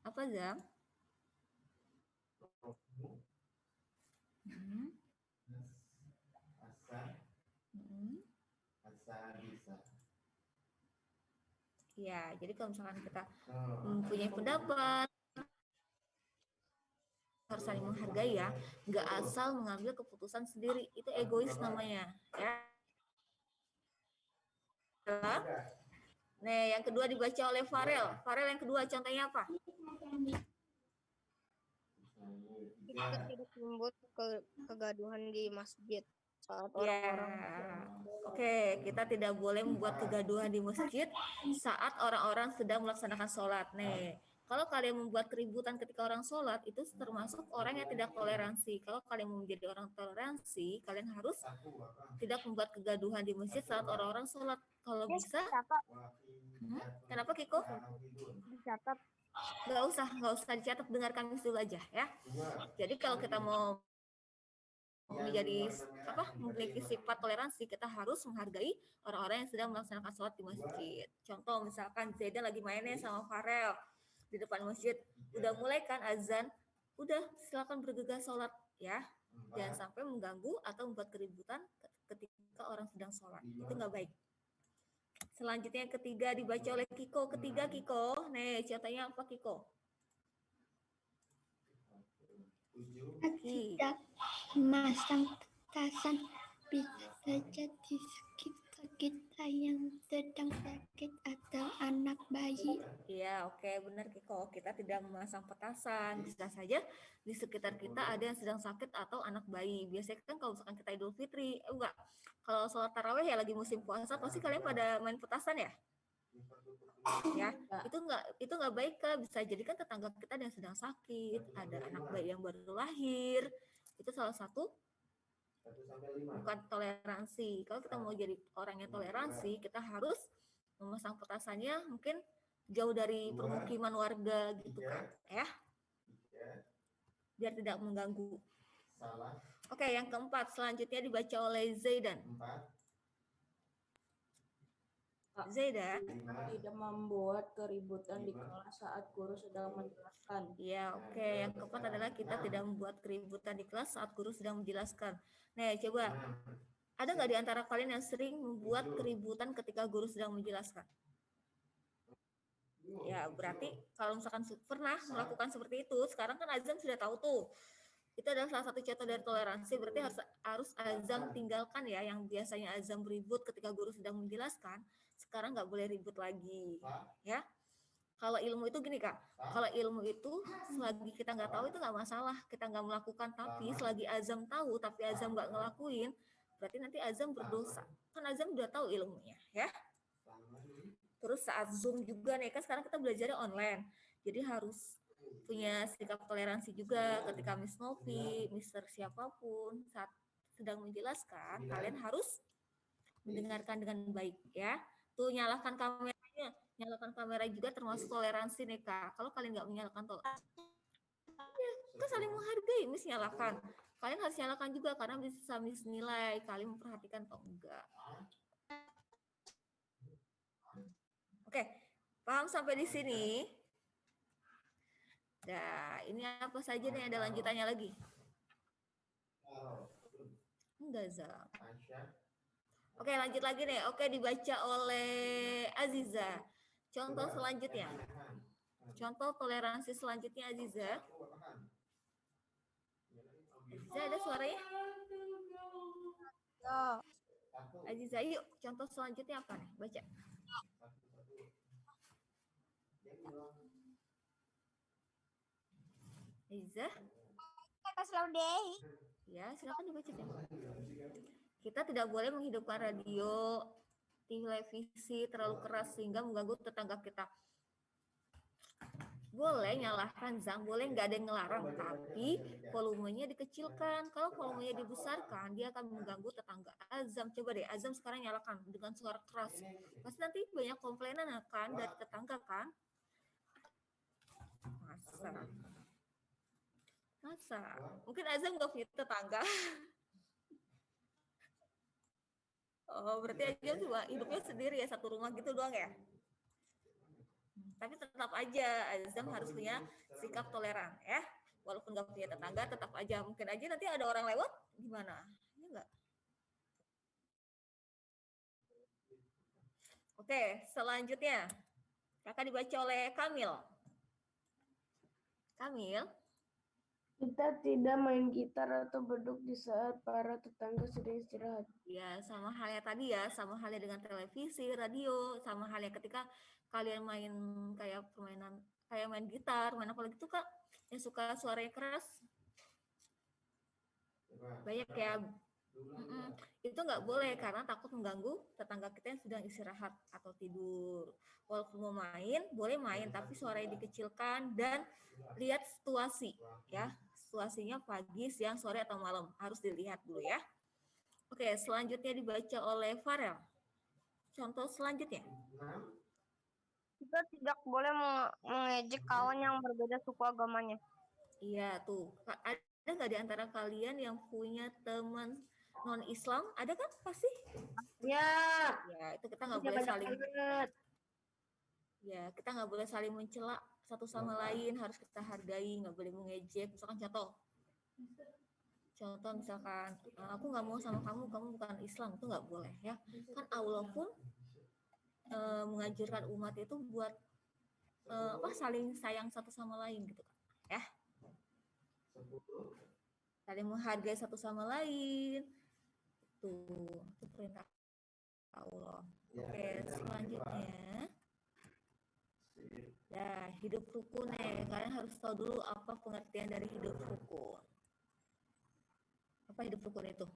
Apa, Zam? Ya, jadi kalau misalkan kita mempunyai pendapat, harus saling menghargai ya, nggak asal mengambil keputusan sendiri, itu egois namanya ya. Nah, yang kedua dibaca oleh Farel. Farel yang kedua contohnya apa? Kita tidak membuat kegaduhan di masjid saat Ya, orang-orang. oke, kita tidak boleh membuat kegaduhan di masjid saat orang-orang sedang melaksanakan sholat. Nih, kalau kalian membuat keributan ketika orang sholat, itu termasuk orang yang tidak toleransi. Kalau kalian mau menjadi orang toleransi, kalian harus tidak membuat kegaduhan di masjid saat orang-orang sholat. Kalau bisa, kenapa Kiko? Dicatat. Nggak usah dicatat, dengar kami dulu aja ya. Jadi kalau kita mau menjadi memiliki sifat toleransi, kita harus menghargai orang-orang yang sedang melaksanakan sholat di masjid. Contoh misalkan Zaidan lagi mainnya sama Farel di depan masjid, udah mulai kan azan, udah silakan bergegas sholat ya, jangan sampai mengganggu atau membuat keributan ketika orang sedang sholat, itu nggak baik. Selanjutnya yang ketiga dibaca oleh Kiko. Ketiga Kiko, nih contohnya apa Kiko? Tidak memasang petasan bisa saja di sekitar kita yang sedang sakit atau anak bayi. Iya, oke, benar Kiko. Kita tidak memasang petasan. Bisa saja di sekitar kita ada yang sedang sakit atau anak bayi. Biasanya kan kalau misalkan kita Idul Fitri, enggak. Kalau sholat taraweh ya lagi musim puasa, pasti kalian pada main petasan ya? Ya, itu nggak baik Kak. Bisa jadi kan tetangga kita yang sedang sakit, ada anak bayi yang baru lahir. Itu salah satu bukan toleransi. Kalau kita mau jadi orang yang toleransi, kita harus memasang petasannya mungkin jauh dari permukiman warga gitu kan, ya, biar tidak mengganggu. Oke, yang keempat selanjutnya dibaca oleh Zaidan. Zaidan. Tidak membuat keributan di kelas saat guru sedang menjelaskan. Ya, oke. Yang keempat adalah kita tidak membuat keributan di kelas saat guru sedang menjelaskan. Nah, coba ada nggak di antara kalian yang sering membuat keributan ketika guru sedang menjelaskan? Ya, berarti kalau misalkan pernah melakukan seperti itu, sekarang kan Azam sudah tahu tuh. Itu adalah salah satu contoh dari toleransi, berarti harus Azam tinggalkan ya, yang biasanya Azam ribut ketika guru sedang menjelaskan, sekarang nggak boleh ribut lagi. Ya, kalau ilmu itu gini Kak, kalau ilmu itu selagi kita nggak tahu itu nggak masalah, kita nggak melakukan, tapi selagi Azam tahu tapi Azam nggak ngelakuin, berarti nanti Azam berdosa. Kan Azam udah tahu ilmunya, ya. Terus saat Zoom juga nih, kan sekarang kita belajarnya online, jadi harus punya sikap toleransi juga ketika Miss Novi, Mister siapapun saat sedang menjelaskan, kalian harus mendengarkan dengan baik ya. Tuh nyalakan kameranya, nyalakan kamera juga termasuk toleransi nih Kak. Kalau kalian nggak menyalakan ya, kan saling menghargai, Miss nyalakan. Kalian harus nyalakan juga karena bisa Miss nilai kalian memperhatikan atau enggak. Oke, paham sampai di sini? Nah, ini apa saja nih, ada lanjutannya lagi? Enggak, Zam. Oke, lanjut lagi nih. Oke, dibaca oleh Aziza. Contoh selanjutnya. Contoh toleransi selanjutnya Aziza. Aziza ada suaranya? Ya. Aziza, yuk. Contoh selanjutnya apa nih? Baca. Aziza? Ya, silakan dibaca. Kita tidak boleh menghidupkan radio, televisi terlalu keras sehingga mengganggu tetangga kita. Boleh nyalakan Zam, boleh nggak ada yang ngelarang, tapi volumenya dikecilkan. Kalau volumenya dibesarkan, dia akan mengganggu tetangga. Azam, coba deh, Azam sekarang nyalakan dengan suara keras. Pasti nanti banyak komplainan kan dari tetangga kan? Masa? Mungkin Azam nggak punya tetangga. Oh, berarti Azam cuma hidupnya sendiri ya, satu rumah gitu doang ya? Tapi tetap aja Azam harus punya sikap toleran ya. Walaupun nggak punya tetangga, tetap aja mungkin aja nanti ada orang lewat gimana? Ya enggak? Oke, selanjutnya kakak dibaca oleh Kamil. Kamil, Kita tidak main gitar atau beduk di saat para tetangga sedang istirahat. ya sama halnya tadi ya, sama halnya dengan televisi, radio, sama halnya ketika kalian main kayak permainan, kayak main gitar, main apa lagi tuh kak, yang suka suaranya keras, banyak ya. Itu nggak boleh karena takut mengganggu tetangga kita yang sedang istirahat atau tidur. Walaupun mau main, boleh main, tapi suaranya dikecilkan dan lihat situasi ya. Situasinya pagi, siang, sore atau malam harus dilihat dulu ya. Oke, selanjutnya dibaca oleh Farel. Contoh selanjutnya. Kita tidak boleh mengejek kawan yang berbeda suku agamanya. Iya tuh. Ada nggak di antara kalian yang punya teman non-Islam? Ada kan pasti? Ya. Ya, itu kita nggak boleh saling. Ya, kita nggak boleh saling mencela satu sama lain, harus kita hargai, nggak boleh mengejek. Misalkan contoh misalkan aku nggak mau sama kamu, kamu bukan Islam, itu nggak boleh ya. Kan Allah pun mengajarkan umat itu buat saling sayang satu sama lain gitu kan, ya. Saling menghargai satu sama lain. Itu perintah Allah. Oke, selanjutnya. Nah, hidup rukun nih. Kalian harus tahu dulu apa pengertian dari hidup rukun. Apa hidup rukun itu?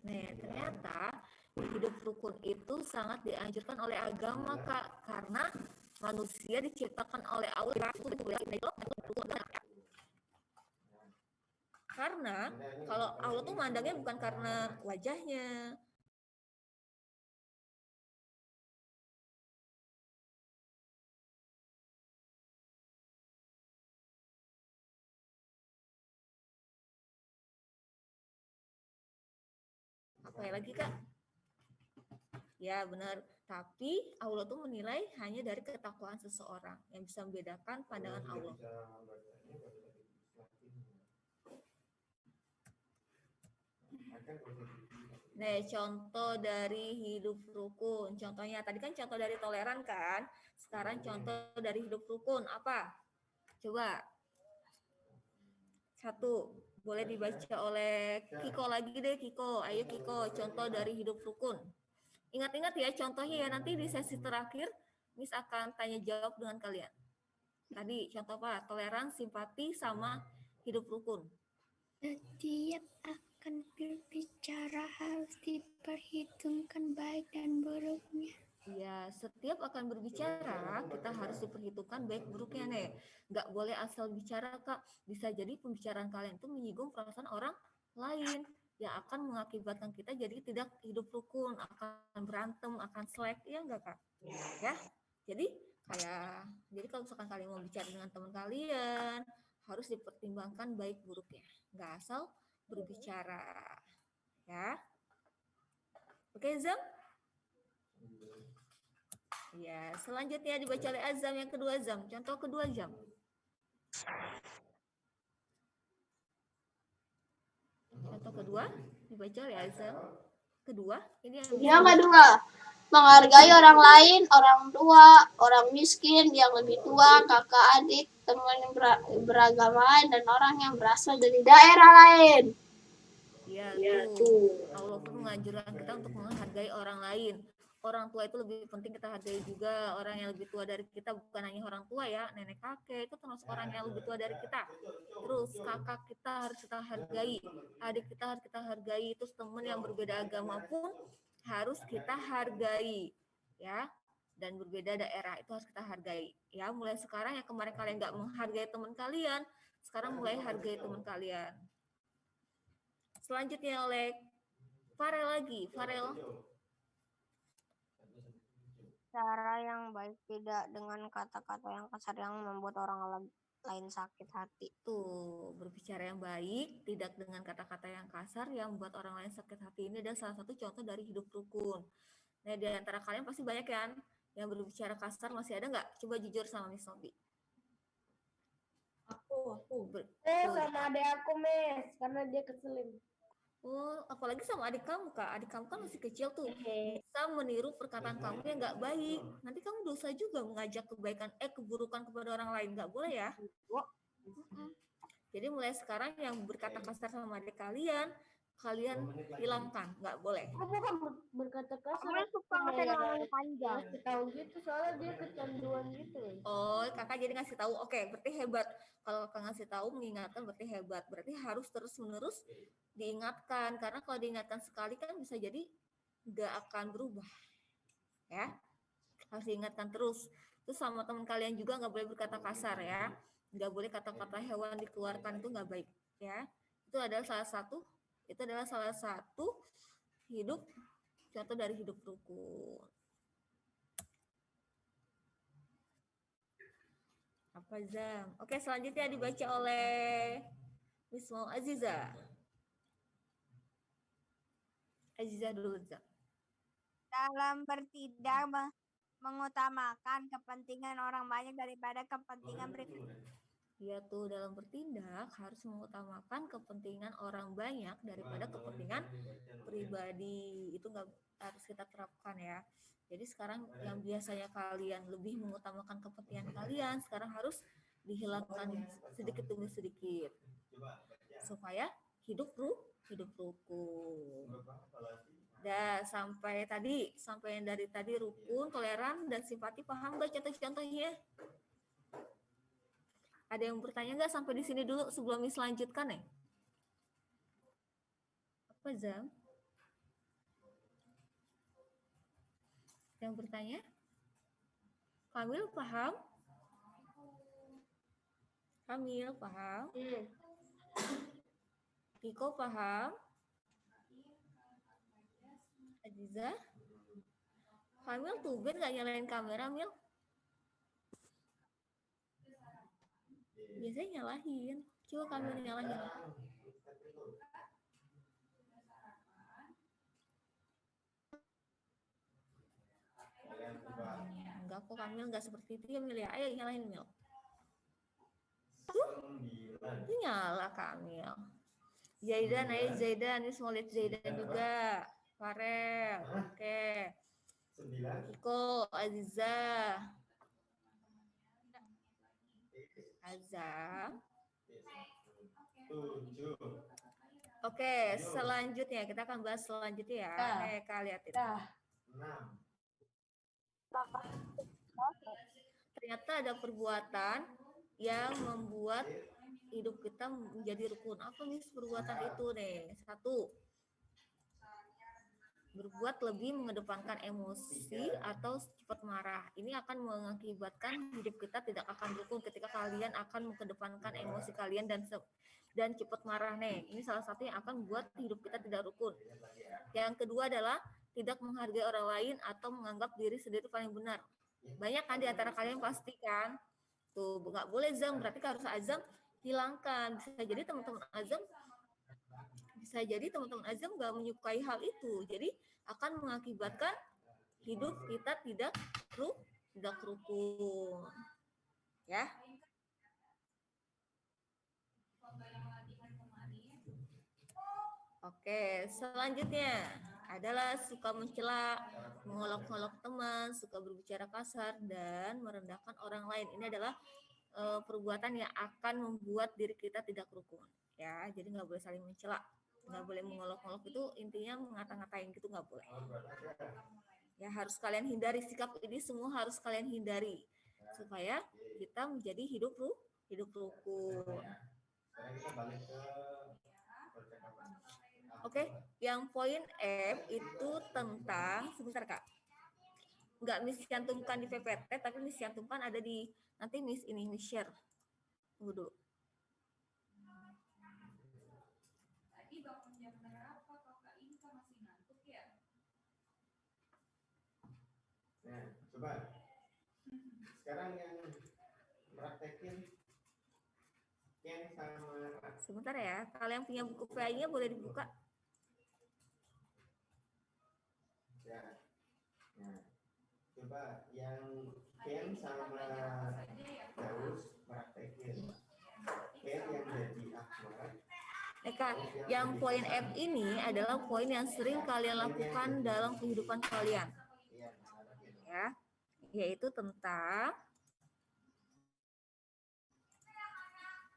Nih, ternyata hidup rukun itu sangat dianjurkan oleh agama, Kak. Karena manusia diciptakan oleh Allah. Karena kalau Allah tuh mandangnya bukan karena wajahnya, apa lagi kak? Ya benar, tapi Allah tuh menilai hanya dari ketakwaan seseorang yang bisa membedakan pandangan Allah. Nah, contoh dari hidup rukun. Contohnya tadi kan contoh dari toleran kan? Sekarang contoh dari hidup rukun apa? Coba. Satu, boleh dibaca oleh Kiko lagi deh, Kiko. Ayo Kiko, contoh dari hidup rukun. Ingat-ingat ya contohnya ya, nanti di sesi terakhir Miss akan tanya jawab dengan kalian. Tadi contoh apa? Toleran, simpati, sama hidup rukun. Setiap akan berbicara harus diperhitungkan baik dan buruknya. Ya, setiap akan berbicara kita harus diperhitungkan baik buruknya nih. Nggak boleh asal bicara kak. Bisa jadi pembicaraan kalian itu menyinggung perasaan orang lain yang akan mengakibatkan kita jadi tidak hidup rukun, akan berantem, akan selek, ya enggak kak? Ya, jadi kalau misalkan kalian mau bicara dengan teman kalian harus dipertimbangkan baik buruknya, nggak asal berbicara, ya. Oke Zam? Ya, selanjutnya dibaca oleh Azam yang kedua Zam. Contoh kedua Zam. Contoh kedua dibaca oleh Azam. Kedua, ini yang kedua, menghargai orang lain, orang tua, orang miskin yang lebih tua, kakak adik, teman yang beragama lain, dan orang yang berasal dari daerah lain. Ya, tuh. Allah pun menganjurkan kita untuk menghargai orang lain. Orang tua itu lebih penting kita hargai juga. Orang yang lebih tua dari kita bukan hanya orang tua ya, nenek kakek itu termasuk orang yang lebih tua dari kita. Terus kakak kita harus kita hargai, adik kita harus kita hargai. Terus teman yang berbeda agama pun harus kita hargai, ya. Dan berbeda daerah itu harus kita hargai. Ya, mulai sekarang yang kemarin kalian nggak menghargai teman kalian, sekarang mulai hargai teman kalian. Selanjutnya oleh Farel lagi. Farel. Cara yang baik tidak dengan kata-kata yang kasar yang membuat orang lain sakit hati. Tuh, berbicara yang baik, tidak dengan kata-kata yang kasar yang membuat orang lain sakit hati. Ini adalah salah satu contoh dari hidup rukun. Nah, di antara kalian pasti banyak kan yang berbicara kasar, masih ada nggak? Coba jujur sama Miss Novi. Aku. Ber- Sama adek aku, Mes, karena dia keselin. Oh, apalagi sama adik kamu, Kak. Adik kamu kan masih kecil tuh. Bisa meniru perkataan kamu yang nggak baik. Nanti kamu dosa juga mengajak keburukan kepada orang lain. Nggak boleh ya. Mm-mm. Jadi mulai sekarang yang berkata kasar sama adik kalian hilangkan. Nggak boleh. Aku bukan berkata kasar. Kamu suka ngetin namanya panjang. Ngasih tahu gitu, soalnya dia kecanduan gitu. Oh, kakak jadi ngasih tahu. Oke, berarti hebat. Kalau kakak ngasih tahu, mengingatkan berarti hebat. Berarti harus terus-menerus diingatkan. Karena kalau diingatkan sekali kan bisa jadi nggak akan berubah. Ya, harus diingatkan terus. Terus sama teman kalian juga nggak boleh berkata kasar ya. Nggak boleh kata-kata hewan dikeluarkan, itu nggak baik. Ya, itu adalah salah satu contoh dari hidup rukun. Apa Zam? Oke, selanjutnya dibaca oleh Miss Mau Aziza. Aziza dulu, Zam. Dalam bertindak mengutamakan kepentingan orang banyak daripada kepentingan pribadi. Ya tuh, dalam bertindak harus mengutamakan kepentingan orang banyak daripada kepentingan pribadi. Itu nggak harus kita terapkan ya. Jadi sekarang yang biasanya kalian lebih mengutamakan kepentingan kalian, sekarang harus dihilangkan sedikit demi sedikit. Supaya hidup rukun. Dah sampai yang dari tadi rukun, toleran, dan simpati, paham nggak contoh-contohnya? Ada yang bertanya nggak sampai di sini dulu sebelum selanjutkan ya? Apa Zam? Yang bertanya? Kamil paham? Kamil paham? Kiko paham? Aziza? Kamil tuh ben nggak nyalain kamera, Mil? Biasanya nyalahin. Coba Kamil nyalahin. Enggak kok, Kamil nggak seperti itu ya, Mil ya. Ayo nyalain, Mil. Tuh nyala Kamil. Zaidan, ayo Zaidan. Ini mau lihat Zaidan juga. Farel, oke. Kiko, Aziza. Azam. Oke, selanjutnya kita akan bahas selanjutnya ya. Nih, kalian lihat itu. Ternyata ada perbuatan yang membuat hidup kita menjadi rukun. Apa nih perbuatan itu nih? 1. Berbuat lebih mengedepankan emosi atau cepat marah. Ini akan mengakibatkan hidup kita tidak akan rukun ketika kalian akan mengedepankan emosi kalian dan cepat marah nih. Ini salah satu yang akan membuat hidup kita tidak rukun. Yang kedua adalah tidak menghargai orang lain atau menganggap diri sendiri paling benar. Banyak kan di antara kalian pasti kan? Tuh, nggak boleh Zam, berarti harus Azam hilangkan. Bisa jadi teman-teman Azam nggak menyukai hal itu. Jadi akan mengakibatkan hidup kita tidak rukun. Ya. Oke, selanjutnya adalah suka mencela, mengolok-olok teman, suka berbicara kasar, dan merendahkan orang lain. Ini adalah perbuatan yang akan membuat diri kita tidak rukun. Ya, jadi nggak boleh saling mencela, nggak boleh mengolok-olok, itu intinya ngata-ngatain gitu nggak boleh. Ya, harus kalian hindari, sikap ini semua harus kalian hindari supaya kita menjadi hidup rukun. Oke, yang poin M itu tentang, sebentar Kak, nggak Miss cantumkan di PPT, tapi Miss cantumkan ada di, nanti Miss share. Tunggu dulu. Tadi bangun jam berapa kalau Kak Inka masih ngantuk ya? Nah, coba. Sekarang yang praktekin Ken sama... Sebentar ya, kalau yang punya buku PI-nya boleh dibuka. Ya. Nah, coba yang Ken sama Daus praktekin. Ken yang jadi Ahmad. Eka, yang poin F ini adalah poin yang sering kalian lakukan dalam kehidupan kalian, Iya, masalah gitu. ya, yaitu tentang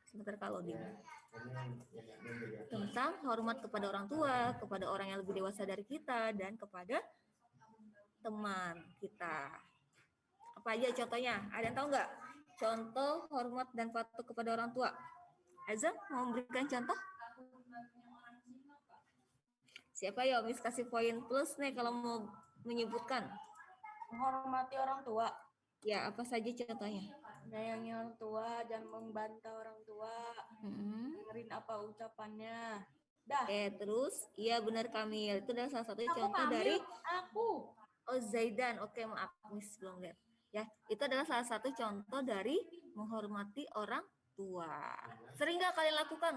sebentar kalau Ya, ding. ini yang membedakan. Tentang hormat kepada orang tua, kepada orang yang lebih dewasa dari kita, dan kepada teman kita. Apa aja contohnya? Ada yang tahu nggak? Contoh hormat dan patuh kepada orang tua. Azam mau memberikan contoh? Siapa ya? Miss kasih poin plus nih kalau mau menyebutkan. Menghormati orang tua, Ya, apa saja contohnya? menyayangi orang tua dan membantah orang tua, dengerin apa ucapannya. Dah. Oke, terus iya benar Kamil. Itu adalah salah satu contoh Kamil, dari aku. Oh Zaidan. Oke, maaf Miss belum lihat. Ya, itu adalah salah satu contoh dari menghormati orang tua. Sering nggak kalian lakukan?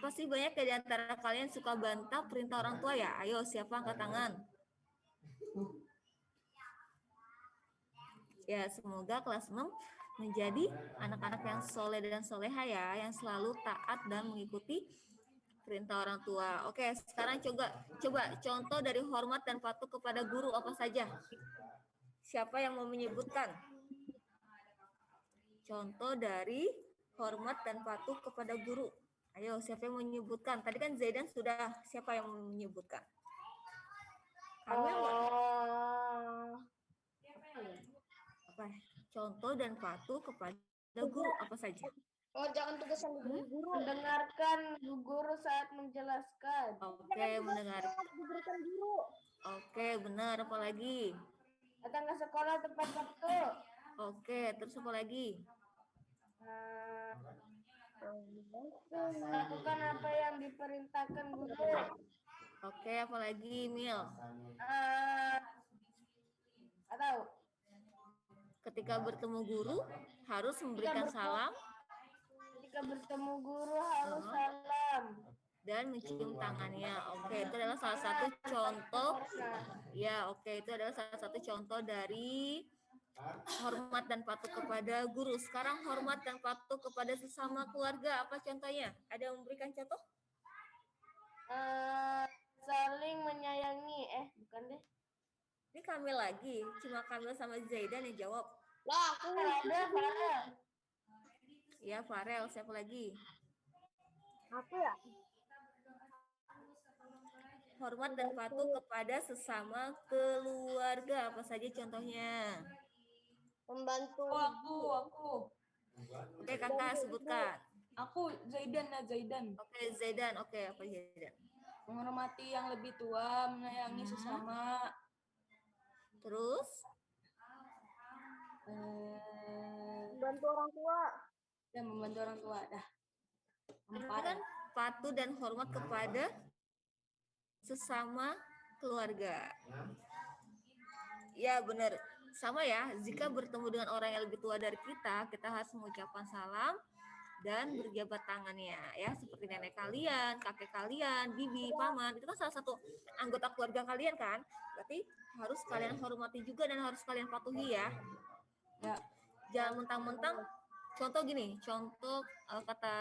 Pasti banyak ya di antara kalian suka bantah perintah orang tua ya. Ayo, siapa angkat tangan? Ya, semoga kelas 6 menjadi anak-anak yang soleh dan soleha ya, yang selalu taat dan mengikuti perintah orang tua. Oke, sekarang coba contoh dari hormat dan patuh kepada guru apa saja? Siapa yang mau menyebutkan? Contoh dari hormat dan patuh kepada guru. Ayo, siapa yang menyebutkan? Tadi kan Zaidan sudah. Siapa yang menyebutkan? Kamil nggak? Apa? Contoh dan patuh kepada guru apa saja? Oh, jangan tugasan guru. Mendengarkan guru saat menjelaskan. Oke, mendengar. Diberikan guru. Oke, benar. Apa lagi? Datang ke sekolah tepat waktu. Oke, terus apa lagi? Lakukan apa yang diperintahkan guru. Oke, apa lagi, Mil? Atau Ketika bertemu guru harus memberikan salam ketika bertemu guru harus salam. dan mencium tangannya. Oke, itu adalah salah satu contoh. Ya, oke, itu adalah salah satu contoh dari hormat dan patuh kepada guru. Sekarang hormat dan patuh kepada sesama keluarga. Apa contohnya? Ada yang memberikan contoh? Saling menyayangi. Bukan deh. Ini Kamil lagi. Cuma Kamil sama Zaidan yang jawab. Lah, aku Ada Farel. Ya, Farel. Siapa lagi? Aku ya. Hormat dan patuh kepada sesama keluarga. Apa saja contohnya? Membantu. Aku. Oke, kakak sebutkan. Aku Zaidan. Oke, Zaidan. Oke, apa Zaidan? Menghormati yang lebih tua, menyayangi sesama. Terus? Membantu orang tua. Dan membantu orang tua. Dah. Itu kan patuh dan hormat kepada sesama keluarga. Ya, benar. Sama ya, jika bertemu dengan orang yang lebih tua dari kita harus mengucapkan salam dan berjabat tangannya ya, seperti nenek kalian, kakek kalian, bibi, paman, itu kan salah satu anggota keluarga kalian kan. Berarti harus kalian hormati juga dan harus kalian patuhi ya. Ya, jangan mentang-mentang contoh gini, contoh kata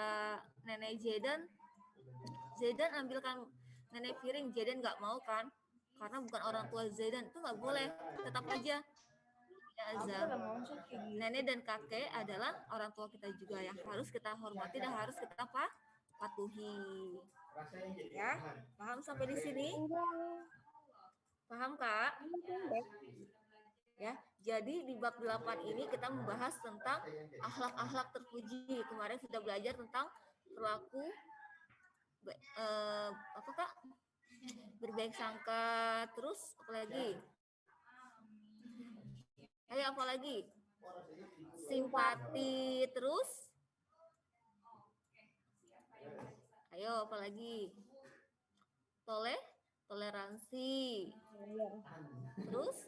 nenek Zaidan ambilkan nenek piring, Zaidan nggak mau kan? Karena bukan orang tua Zaidan, itu nggak boleh. Tetap aja ya, Azam. Nenek dan kakek adalah orang tua kita juga yang harus kita hormati dan harus kita patuhi. Ya, paham sampai di sini? Paham, Kak? Ya, jadi di bab 8 ini kita membahas tentang akhlak-akhlak terpuji. Kemarin sudah belajar tentang perilaku apa Kak? Berbaik sangka, terus apa lagi? Ayo apa lagi? Simpati, terus? Ayo apa lagi? Toleransi. Terus?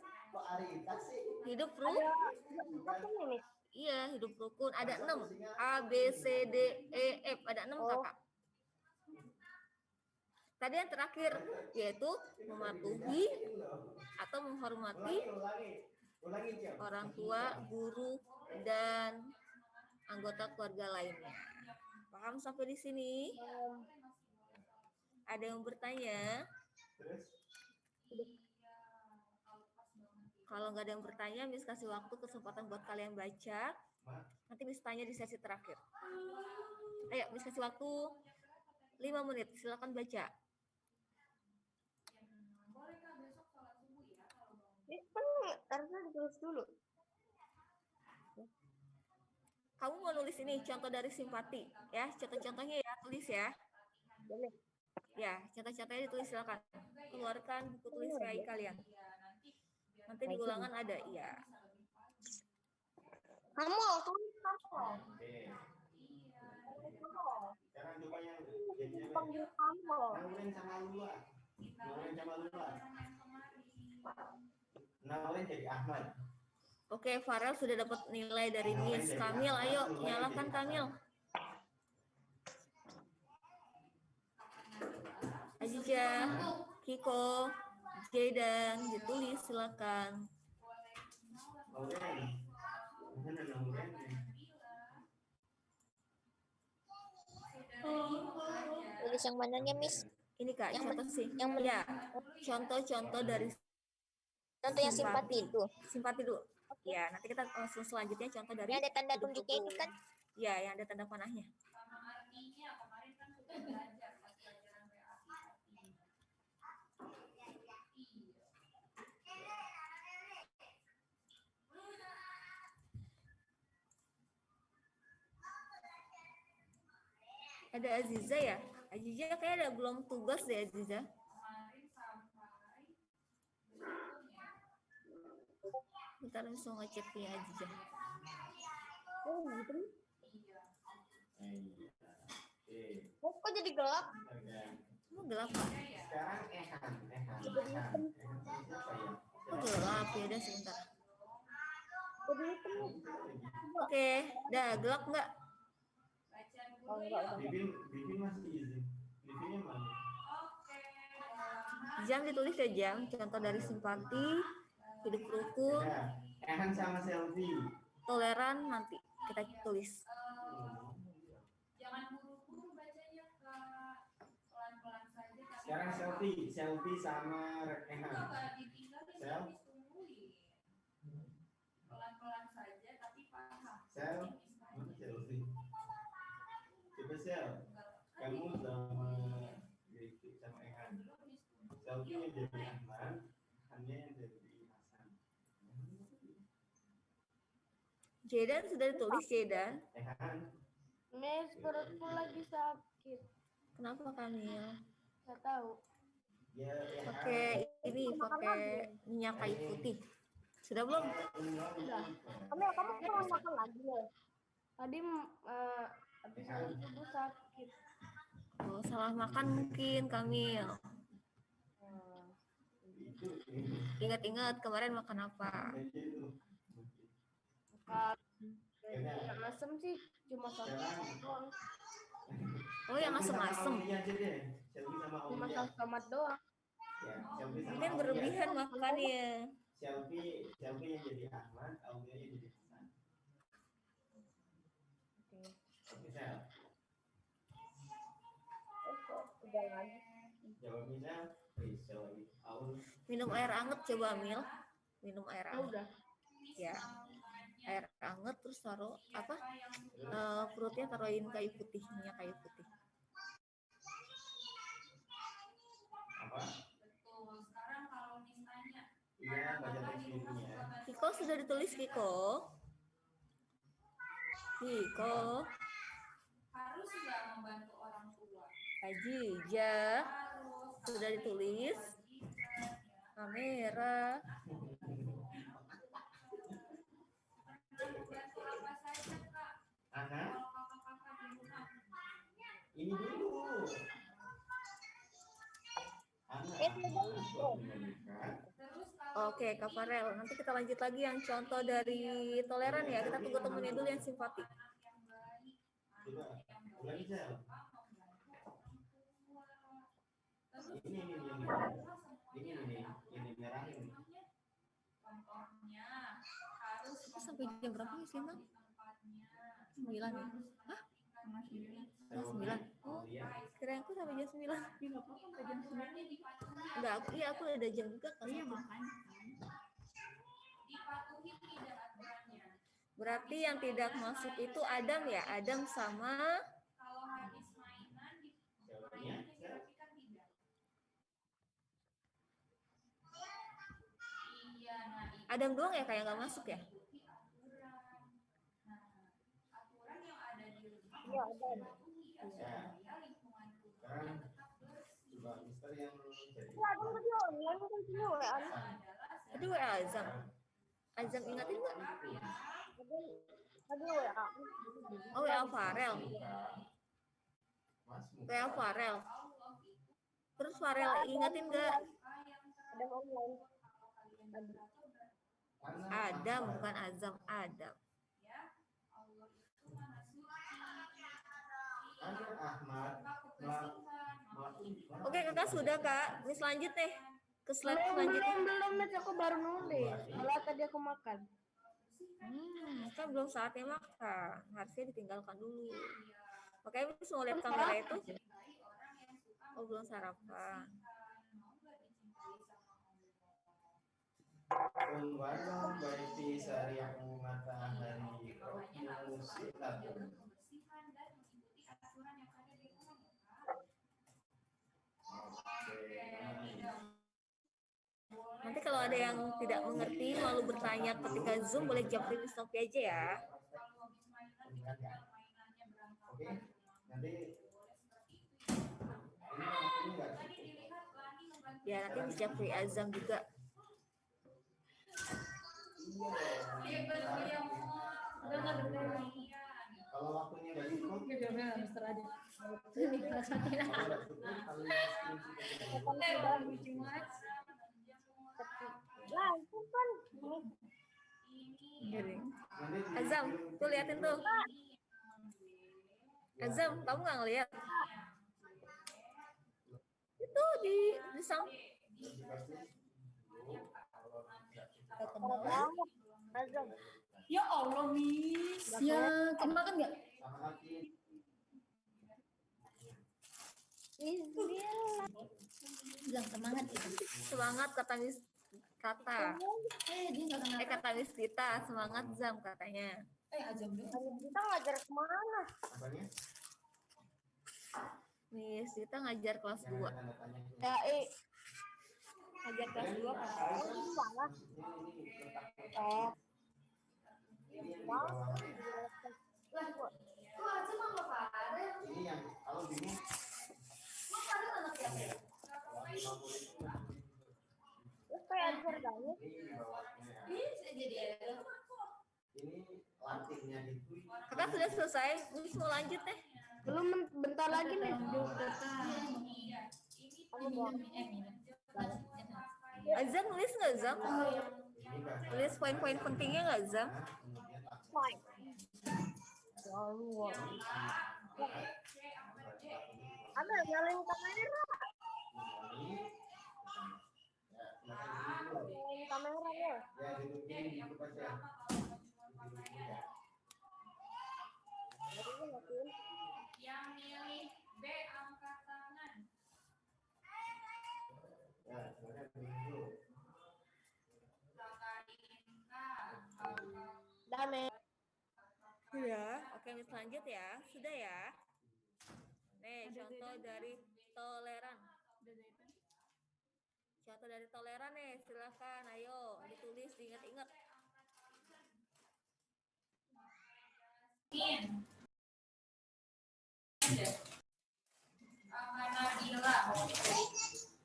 Hidup rukun. Iya, hidup rukun. Ada 6. A, B, C, D, E, F. Ada 6 kakak. Tadi yang terakhir yaitu mematuhi atau menghormati orang tua, guru, dan anggota keluarga lainnya. Paham sampai di sini? Ada yang bertanya? Kalau nggak ada yang bertanya, Miss kasih waktu kesempatan buat kalian baca. Nanti Miss tanya di sesi terakhir. Ayo, Miss kasih waktu 5 menit. Silakan baca. Harusnya ditulis dulu. Kamu mau nulis ini contoh dari simpati, ya? Contoh-contohnya ya, tulis ya. Boleh. Ya, contoh-contohnya ditulis silakan. Keluarkan buku tulis PI kalian. Nanti di ulangan ada, iya. Kamu. Oke. Sekarang coba yang jadinya Panggil kamu. Naulen sama Lula. Naulen sama Lula. Naulen jadi Ahmad. Oke, Farel sudah dapat nilai dari Miss. Kamil, ayo nyalakan Kamil. Ajija, Kiko, Jaydan, ditulis silakan. Naulen. Mana Naulen? Tulis yang mananya, Miss? Ini Kak, Yang contoh sih. yang Ya, contoh-contoh dari Contoh yang simpati itu. simpati dulu. Ya, nanti kita langsung selanjutnya contoh dari Yang ada tanda hidup tunjuknya buku. itu kan? Ya, yang ada tanda panahnya. Sama artinya kemarin kan sudah belajar pas pelajaran PAI. Ada Aziza ya? Aziza kayak ada belum tugas deh Aziza. Kemarin sampai Bentar langsung ngecek punya Aziza. Oh, gitu. Iya. Kok jadi gelap? Oh, gelap Pak. Sekarang Ehan. Siapa ya? Oh, gelap ya, udah sebentar. Jadi hitam. Oke, dah gelap nggak? Oh, enggak. Bibin masih izin. Bibinya mana? Jam ditulis ya jam. Contoh dari simpati, hidup rukun, Ya. Ehan sama Selfie. toleran nanti kita tulis. jangan buru-buru bacanya Kak. Pelan-pelan saja. Sekarang Selfie sama Ehan. Enggak ditinggalin, Sel. ditungguin. Pelan-pelan saja tapi paham. Sel, mana Selfie? Coba Sel, kamu sama Griffith sama Ehan. Selfie yang jadi Ahmad, Ehannya yang jadi Hasan. Jaydan sudah ditulis Jaydan. Ehan. Miss, perutku lagi sakit. Kenapa Kamil? Nggak tahu. Ya, Ehan. Pakai ini, pakai minyak kayu putih. Sudah belum? Kamu mau makan lagi ya? Tadi habis ibu sakit. Oh, salah makan mungkin Kamil. Ingat-ingat kemarin makan apa? Yang asem sih cuma satu doang. Oh, yang asem-asem. Cuma satu tomat doang. Mungkin berlebihan makannya. Selfie yang jadi Ahmad, Aulia yang jadi Hasan. Oke, Sel. Udah lagi. Jawabnya Sel. Minum air anget coba Mil. Minum air anget. Udah. Ya. Air anget terus taruh apa? Perutnya taruhin kayu putih, minyak kayu putih. Apa? Betul. Sekarang kalau misalnya Iya, baca tulisnya. Kiko sudah ditulis Kiko. Kiko. harus nggak membantu orang tua. Ajija sudah ditulis. Kamera. Bantu apa saja Kak? Ana, Kalau kakak-kakak di rumah. ini dulu. Ana, Terus kalau Oke, Kak Farel. Nanti kita lanjut lagi yang contoh dari toleran ya. Kita tunggu temennya dulu yang simpati. yang baik, Coba, ulangi Sel. Ini merah ini. Contohnya harus Itu sampai jam berapa nih sih, Bang? 9 ya? Hah? Jam 9. Oh, kirain aku sampai jam 9. Enggak, aku ada jam juga kelas 1. dipatuhi tidak aturannya. Berarti yang tidak masuk itu Adam ya? Adam sama Kalau habis mainan berarti kan tidak. Iya, nah itu Adam doang ya kayak nggak masuk ya? mengikuti aturan. Nah, aturan yang ada di rumah Iya, harus ada. dipatuhi ya supaya lingkungan rumahnya tetap bersih. Coba Mister yang jadi. Adam tadi online kan sini WA. Adalah Itu WA Azam. Azam ingatin nggak? Tadi WA. Oh, WA Farel. WA Farel. Terus Farel ingatin nggak? Adam online. Adam bukan Azam, Adam. Allah itu maha suci. Ada Ahmad. Oke kakak sudah kak. Miss lanjut deh ke slide selanjutnya. Belum, aku baru nulis. Malah tadi aku makan. Kan belum saatnya makan. Harusnya ditinggalkan dulu. Makanya Miss mau lihat kamera itu. Oh belum sarapan. Pembangun baiti syariah matahari musilatun. Membersihkan dan mengikuti aturan yang ada di rumah ya kak. Nanti kalau ada yang tidak mengerti malu bertanya ketika Zoom boleh jawab di Sofi aja ya. Kalau habis mainan ditinggal mainannya berantakan. Oke. Nanti ini enggak Tadi dilihat Lani ngebantu. Ya nanti dijawab di Azam juga. Dia baru yang udah nggak dengar. kalau waktunya enggak cukup, Lah, itu kan Azam, tuh liatin tuh. Azam, kamu nggak ngeliat? Itu di sang. Azam. Ya Allah, Miss. Ya, kemakan nggak? Bismillah. Bilang semangat gitu. Semangat kata Miss Kata. Dia nggak kenal. Kata Miss Dita, semangat Zam katanya. Azam dong. Kita ngajar kemana? apanya? Miss Dita ngajar kelas 2. Ya, Ngajar kelas 2 kan? gimana? Oh. Ini yang di bawahnya. Ini yang kalau bingung. Terus kayak ajar gani. Ini latihnya itu. Kakak sudah selesai, Miss mau lanjut deh. Belum, bentar lagi nih. Azam nulis nggak Zam? Nulis poin-poin pentingnya nggak Zam? Ada nyalain kamera. Nyalain kamera ya. Ya, duduknya di depan saya. Yang milih B angkat tangan. Ya, sebenarnya dulu. Kakak Inka. Dame. Sudah. Oke, Miss lanjut ya. Sudah ya. Nih, contoh dari toleran. Contoh dari toleran nih, silakan. Ayo, ditulis, diingat-ingat. Kakak Nabila.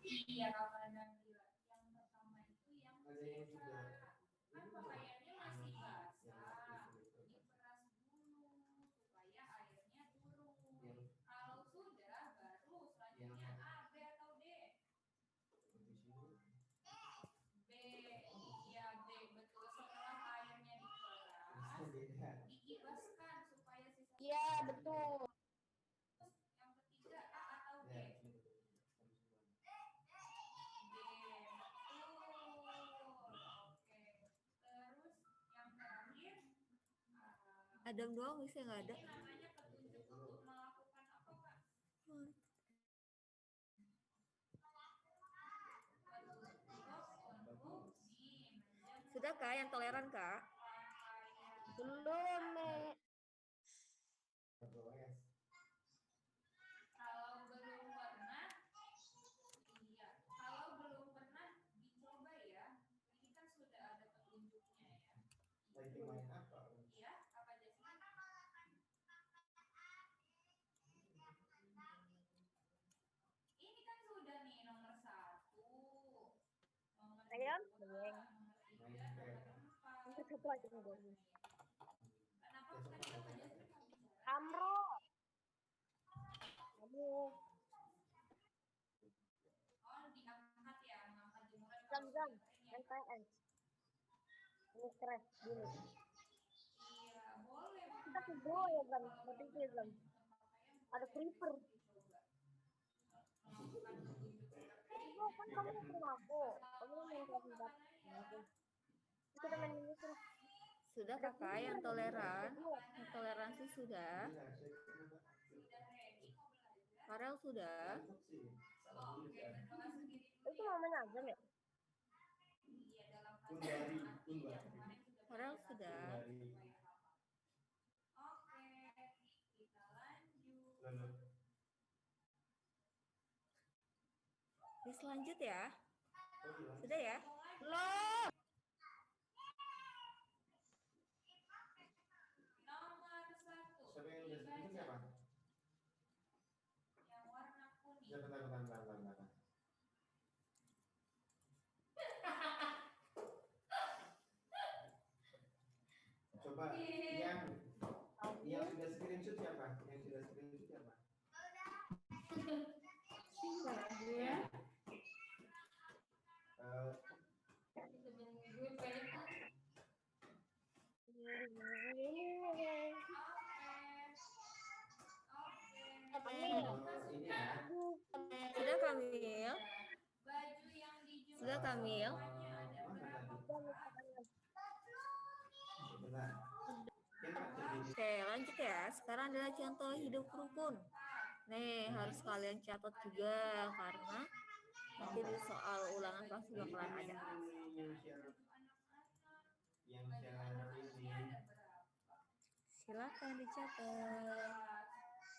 Iya, Kakak Nabila. Yang pertama itu yang Ada yang sudah. kan pakaiannya masih basah. Diperas dulu supaya airnya turun. Kalau sudah baru selanjutnya A, B atau D? B, iya B betul. Setelah airnya diperas, dikibaskan supaya sisa. Iya, betul. Yang ketiga A atau B? Adam doang bisa nggak ada. Ini namanya petunjuk untuk melakukan apa, Kak? Sudah Kak yang toleran Kak? Belum, Nek. Kalau belum pernah, iya. Kalau belum pernah dicoba ya. Ini kan sudah ada petunjuknya ya. Lagi main apa? Iya, apa Jasmine? Ini kan sudah nih nomor 1, nomor 2, Ayo, nomor 3, nomor 4. Untuk satu aja nih, Bang. Kenapa tadi apa Jasmine mau bicara? Amro. Kamu Oh, diangkat ya, mengangkat jemuran. jam-jam NPS. Ini crash dulu. Iya, boleh. Kita video ya, Bang. Berarti film. Ada creeper. Oh, kan kamu sama aku. Kamu main kelas 4. Kita main ini terus. Sudah Kakak yang toleran? Yang toleransi sudah? Farel sudah? Itu namanya Azam ya? Farel sudah? Oke, kita lanjut. Bis lanjut ya? Sudah ya? Belum. Nomor 1. Siapa yang udah setuju siapa? Yang warna kuning. Ya, bentar. Coba yang sudah screenshot siapa? Yang sudah screenshot siapa? Ya. Ini ya. Sudah Kamil? Baju yang dijumpai Sudah Kamil? Benar. Oke lanjut ya. Sekarang adalah contoh hidup rukun. Nih harus kalian catat juga karena nanti di soal ulangan pasti bakalan ada. Yang share ini. Silakan dicatat.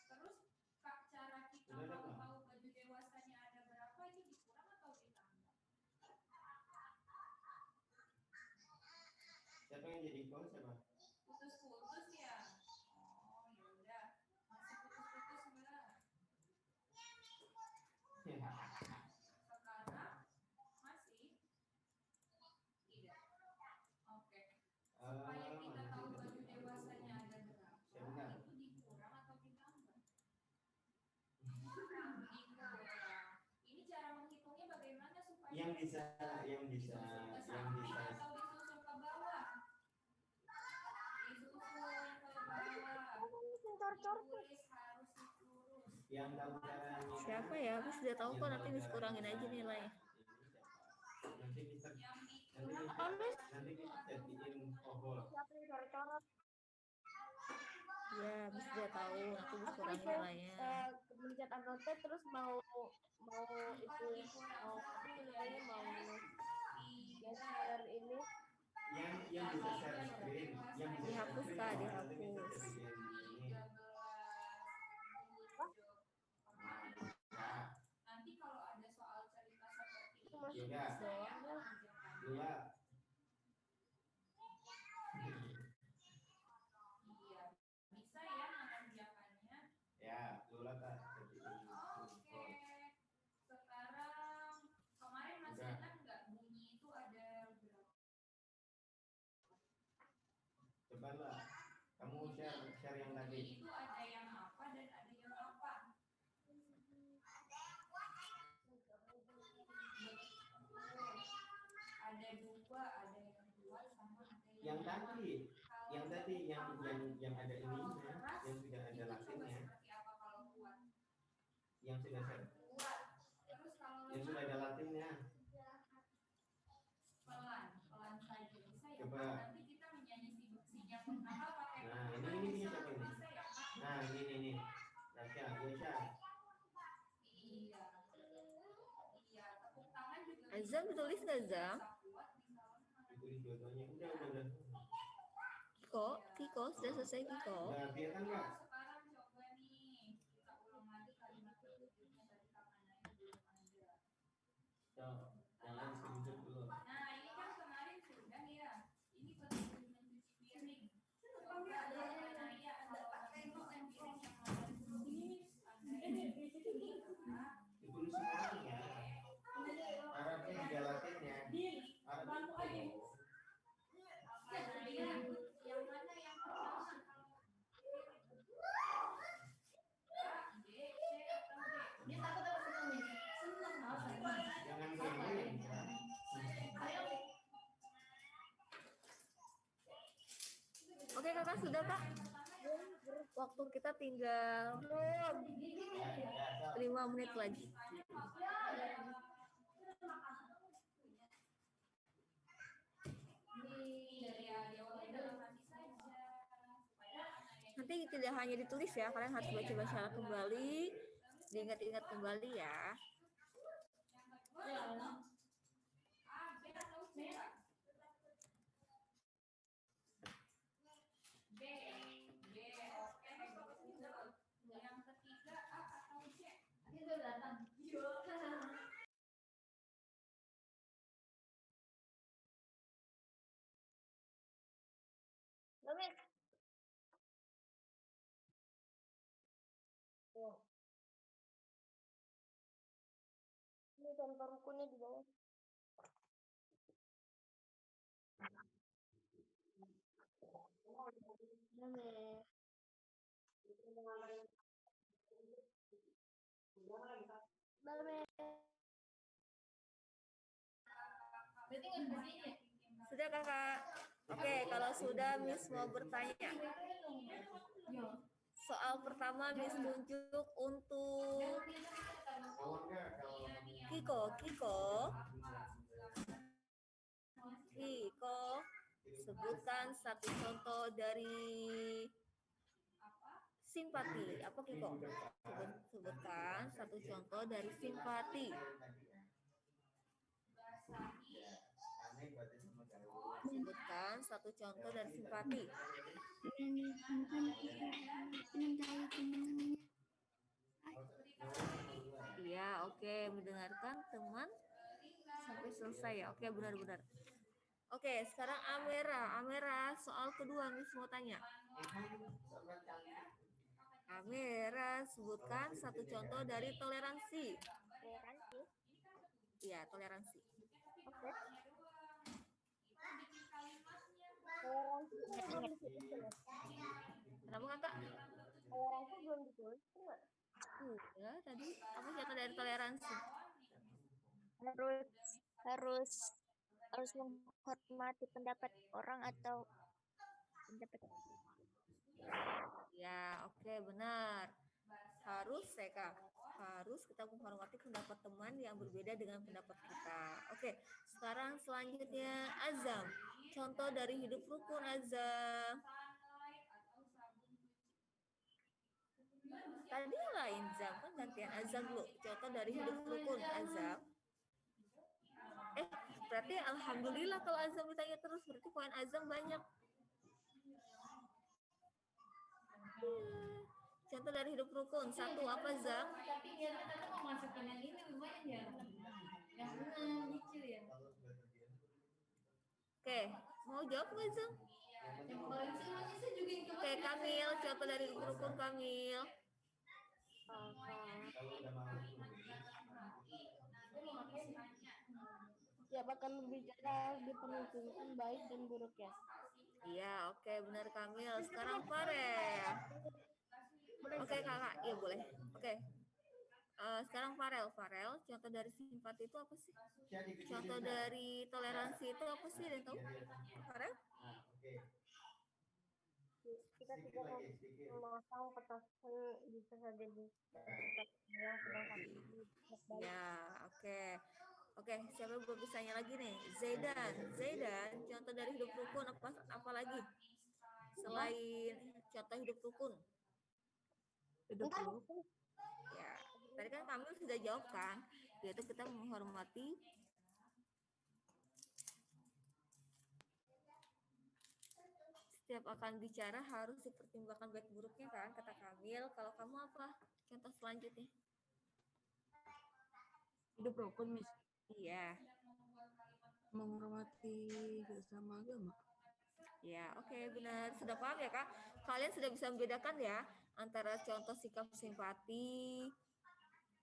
Terus Kak, cara kita mau tahu baju dewasanya ada berapa, ini dikurang atau ditambah? Siapa yang jadi call siapa? Putus-putus ya? Oh ya udah, masih putus-putus enggak? Sekarang masih? Tidak. Oke. Supaya kita tahu baju dewasanya ada berapa, itu dikurang atau ditambah? Dikurang. Ini cara menghitungnya bagaimana supaya yang bisa atau disusun ke bawah? Disusun ke bawah. Ditulis harus lurus. yang tahu caranya. Siapa ya? Aku sudah tahu kok, nanti dikurangin aja nilainya. Nanti kita Yang nanti kita jadiin pohon. Siapa yang coret-coret? Ya, Bis sudah tahu, nanti dikurangin nilainya. Mencet anote terus mau itu mau apa namanya mau share ini Yang bisa share screen, yang bisa Dihapus, share Kak, screen, dihapus. nanti bisa jadiin ini. Nanti kalau ada soal cerita seperti ini, Yoga, dua. iya, bisa ya mengerjakannya. Ya, dua tak jadiin. Oke. Sekarang kemarin masih ingat nggak bunyi itu ada berapa? Coba lah, kamu share yang tadi. Bunyi itu ada yang apa dan ada yang apa? Ada dua, ada yang dua sama ada Yang tadi, kalau yang ada ininya, keras, yang sudah ada itu coba latinnya, seperti apa kalau kuat? yang sudah share, Kuat. Terus kalau yang sudah ada latinnya. pelan saja bisa ya. Coba. Nanti kita menyanyi sinyal pertama pakai Nah, ini ini. Rasya, Yosha. Azam ditulis nggak Azam? Ditulis dua-duanya. Udah. Kiko, sudah selesai Kiko. Udah, biarkan Kak. Sekarang coba nih, kita ulang lagi kalimat ketujuhnya tadi Kakaknya belum ada. Jangan screenshot dulu. Nah, ini kan kemarin sudah ya. Ini petujuh mencuci piring. Coba Naya kalau mencuci piring yang mana ditulis? Ditulis semuanya. Arabnya digalatinnya. Arab itu. Naya, yang mana yang pertama? A, B, C atau D? Ini takut apa senang nih? Senang. Jangan goyang-goyang. Oke kakak, sudah kak? Waktu kita tinggal 5 menit lagi. Nanti tidak hanya ditulis ya, kalian harus baca-baca kembali, diingat-ingat kembali ya. Yang ketiga A atau C? Itu datang. Bagus. Ini contoh rukunnya di bawah. Sudah kakak? Oke, kalau sudah Miss mau bertanya. Soal pertama Miss tunjuk untuk Kiko, sebutkan satu contoh dari simpati. Apa Kiko? Sebutkan satu contoh dari simpati. Sebutkan satu contoh dari simpati. Iya, oke, mendengarkan teman sampai selesai ya. Oke, benar-benar. Oke, sekarang Amera, soal kedua Miss mau tanya. Amera, sebutkan satu contoh dari toleransi. Toleransi. Iya, toleransi. Oke. Toleransi belum ditulis. Kenapa kakak? Toleransi belum ditulis. Ya, tadi apa contoh dari toleransi? Harus menghormati pendapat orang atau pendapat. Ya, oke, benar. Harus kita menghormati pendapat teman yang berbeda dengan pendapat kita. Oke, sekarang selanjutnya Azam. Contoh dari hidup rukun Azam. Tadi lain Zam, kan gantian Azam dulu. Contoh dari hidup rukun Azam. Berarti alhamdulillah kalau Azam ditanya terus, berarti poin Azam banyak. Contoh dari hidup rukun. Satu apa Zam? Tapi kita mau masukin yang ini lumayan ya. Yang nyicil ya. Oke, mau jawab nggak Zam? Oke, Kamil, contoh dari hidup rukun Kamil. Siapa akan berbicara diperhitungkan baik dan buruk ya? Iya, oke, benar Kamil. Sekarang Farel. Oke kakak, iya boleh. Oke. Sekarang Farel, contoh dari simpati itu apa sih? Contoh dari toleransi itu apa sih? Ada yang tahu? Farel? Kita tidak memasang petasan bisa saja di yang sedang sakit. Ya, oke. Oke, siapa yang bisa tanya lagi nih? Zaidan, contoh dari hidup rukun apa lagi? Selain contoh hidup rukun. Duduk Ntar dulu. Ya, tadi kan Kamil sudah jawab kan, yaitu kita menghormati setiap akan bicara harus dipertimbangkan baik buruknya kan, kata Kamil. Kalau kamu apa? Contoh selanjutnya. Hidup rukun, Miss. Iya. Menghormati sesama agama. Ya, oke, benar. Sudah paham ya, Kak? Kalian sudah bisa membedakan ya antara contoh sikap simpati,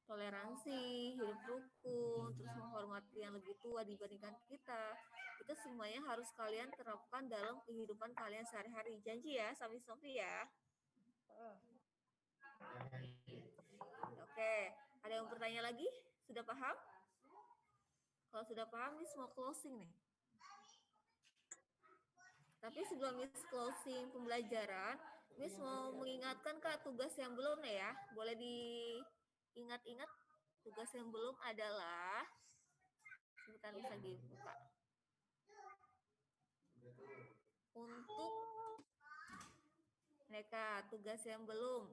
toleransi, hidup rukun, terus menghormati yang lebih tua dibandingkan kita. Itu semuanya harus kalian terapkan dalam kehidupan kalian sehari-hari. Janji ya, Sami Sofi ya. Oke, ada yang bertanya lagi? Sudah paham? Kalau sudah paham, Miss mau closing nih. Tapi sebelum Miss closing pembelajaran, Miss mau mengingatkan Kak tugas yang belum ya. Boleh diingat-ingat tugas yang belum adalah sebentar bisa dibuka. Untuk mereka tugas yang belum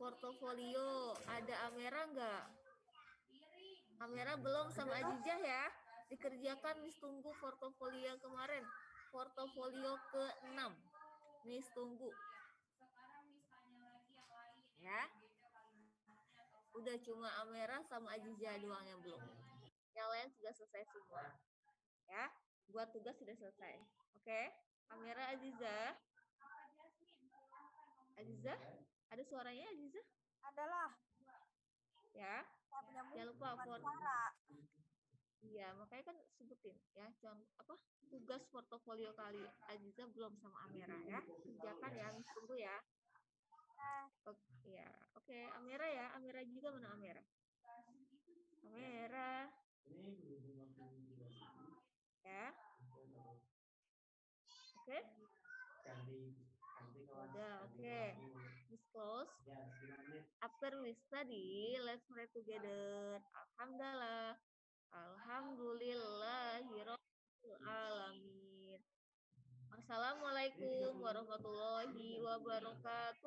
portofolio ada Amera enggak? Amera belum sama Ajijah ya. Dikerjakan Miss tunggu portofolio yang kemarin. Portofolio ke-6. Miss tunggu. Ya. Udah cuma Amera sama Ajijah doang yang belum. Yang lain sudah selesai semua. Ya. Buat tugas sudah selesai. Oke. Amera, Ajizah. Ajizah? Ada suaranya Ajizah? adalah Ya. Jangan lupa iya, makanya kan sebutin ya contoh apa tugas portofolio kali Aziza belum sama Amera ya. Kerjakan ya, Miss tunggu ya. Ya, oke, Amera ya. Amera juga mana Amera? Amera. Ya. Oke. Udah, oke. Miss close. After we study, let's pray together. Alhamdulillah. Alhamdulillahirabbil alamin. Assalamualaikum warahmatullahi wabarakatuh.